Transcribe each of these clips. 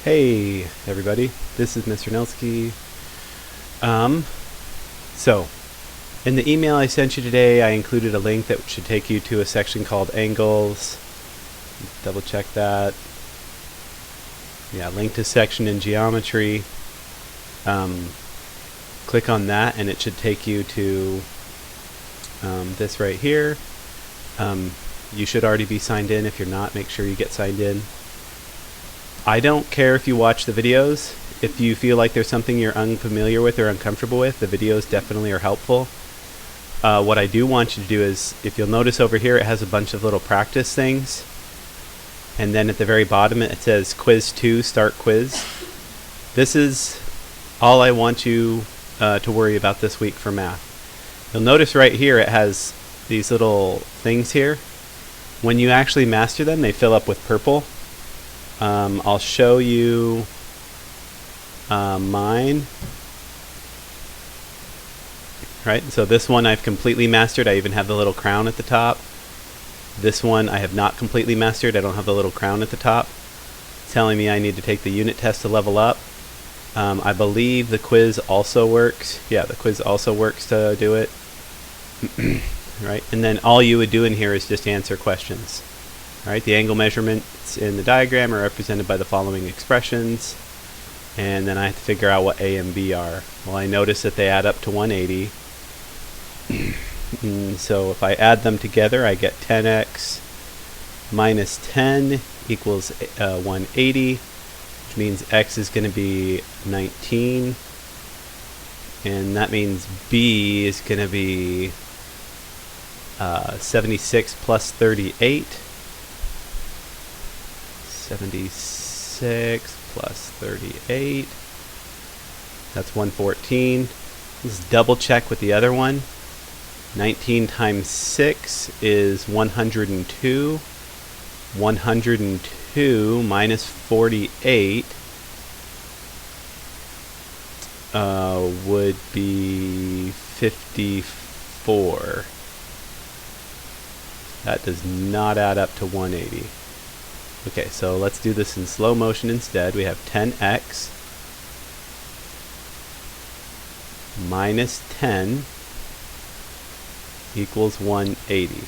Hey everybody, this is Mr. Nelsky. So in the email I sent you today, I included a link that should take you to a section called Angles. Double check that. Yeah, link to section in geometry. Click on that and it should take you to this right here. You should already be signed in. If you're not, make sure you get signed in. I don't care if you watch the videos. If you feel like there's something you're unfamiliar with or uncomfortable with, the videos definitely are helpful. What I do want you to do is, if you'll notice over here, it has a bunch of little practice things. And then at the very bottom it says Quiz 2, Start Quiz. This is all I want you to worry about this week for math. You'll notice right here it has these little things here. When you actually master them, they fill up with purple. I'll show you mine. Right, so this one I've completely mastered. I even have the little crown at the top. This one I have not completely mastered. I don't have the little crown at the top. It's telling me I need to take the unit test to level up. I believe the quiz also works. Yeah, the quiz also works to do it. Right, and then all you would do in here is just answer questions. Alright, the angle measurements in the diagram are represented by the following expressions, and then I have to figure out what A and B are. Well, I notice that they add up to 180. So if I add them together, I get 10x minus 10 equals 180, which means x is going to be 19, and that means B is going to be 76 plus 38. 76 plus 38. That's 114. Let's double check with the other one. 19 times 6 is 102. 102 minus 48 would be 54. That does not add up to 180. Okay, so let's do this in slow motion instead. We have 10x minus 10 equals 180.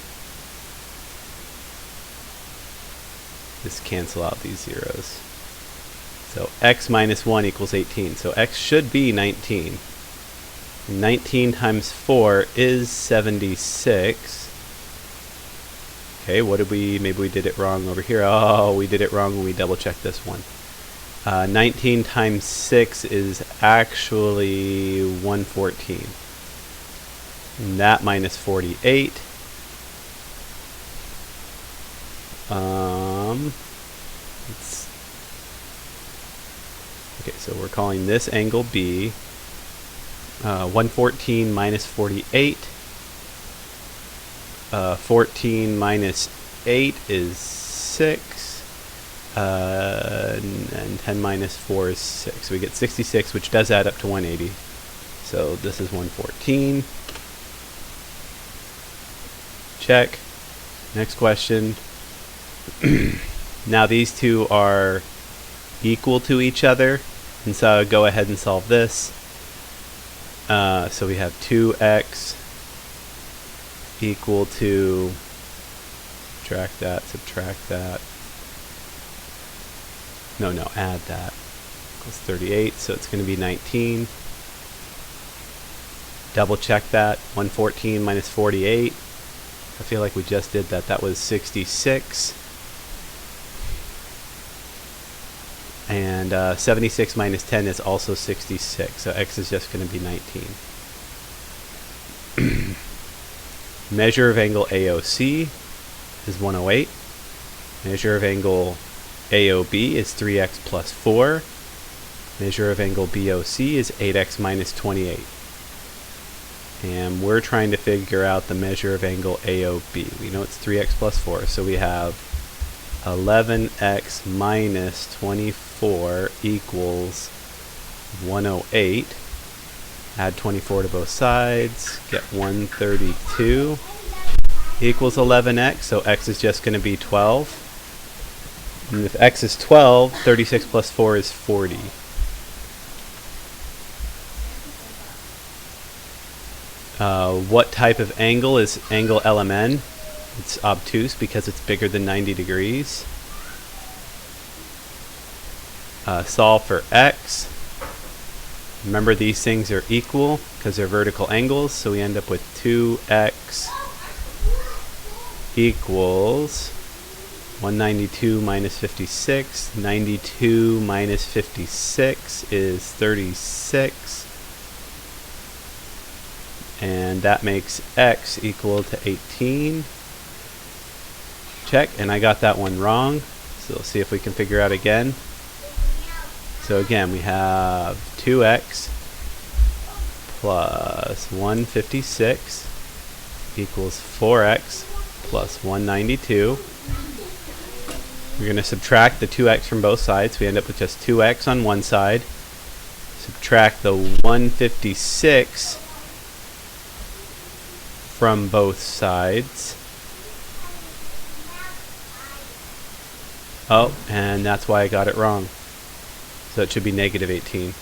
Just cancel out these zeros. So x minus 1 equals 18. So x should be 19. 19 times 4 is 76. Okay, what did maybe we did it wrong over here. Oh, we did it wrong when we double checked this one. 19 times 6 is actually 114. And that minus 48. Okay, so we're calling this angle B. 114 minus 48. 14 minus 8 is 6, and 10 minus 4 is 6. So we get 66, which does add up to 180. So this is 114. Check. Next question. Now these two are equal to each other, and so I'll go ahead and solve this. So we have 2x equal to, subtract that, add that, equals 38, so it's going to be 19. Double check that, 114 minus 48, I feel like we just did that, that was 66. And 76 minus 10 is also 66, so x is just going to be 19. Measure of angle AOC is 108. Measure of angle AOB is 3x plus 4. Measure of angle BOC is 8x minus 28. And we're trying to figure out the measure of angle AOB. We know it's 3x plus 4, so we have 11x minus 24 equals 108. Add 24 to both sides, get 132 equals 11x, so x is just going to be 12. And if x is 12, 36 plus 4 is 40. What type of angle is angle LMN? It's obtuse because it's bigger than 90 degrees. Solve for x. Remember, these things are equal because they're vertical angles, so we end up with 2x equals 192 minus 56. 92 minus 56 is 36. And that makes x equal to 18. Check, and I got that one wrong. So let's see if we can figure out again. So again, we have 2x plus 156 equals 4x plus 192. We're going to subtract the 2x from both sides. We end up with just 2x on one side. Subtract the 156 from both sides. Oh, and that's why I got it wrong. So it should be negative 18.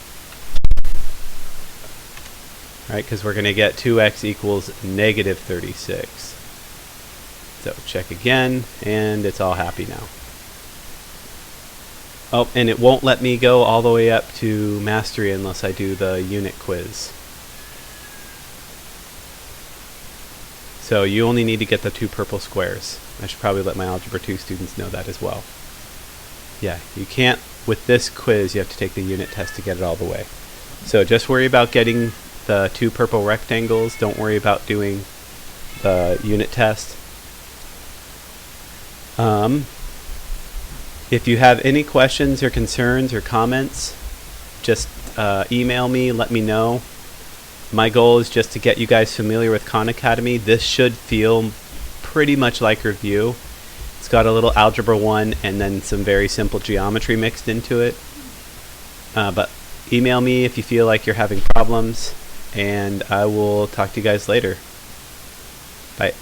Right, because we're going to get 2x equals negative 36. So check again, and it's all happy now. Oh, and it won't let me go all the way up to mastery unless I do the unit quiz. So you only need to get the 2 purple squares. I should probably let my Algebra 2 students know that as well. Yeah, you can't, with this quiz, you have to take the unit test to get it all the way. So just worry about getting the 2 purple rectangles. Don't worry about doing the unit test. If you have any questions or concerns or comments, just email me, let me know. My goal is just to get you guys familiar with Khan Academy. This should feel pretty much like review. It's got a little Algebra 1 and then some very simple geometry mixed into it. But email me if you feel like you're having problems, and I will talk to you guys later. Bye.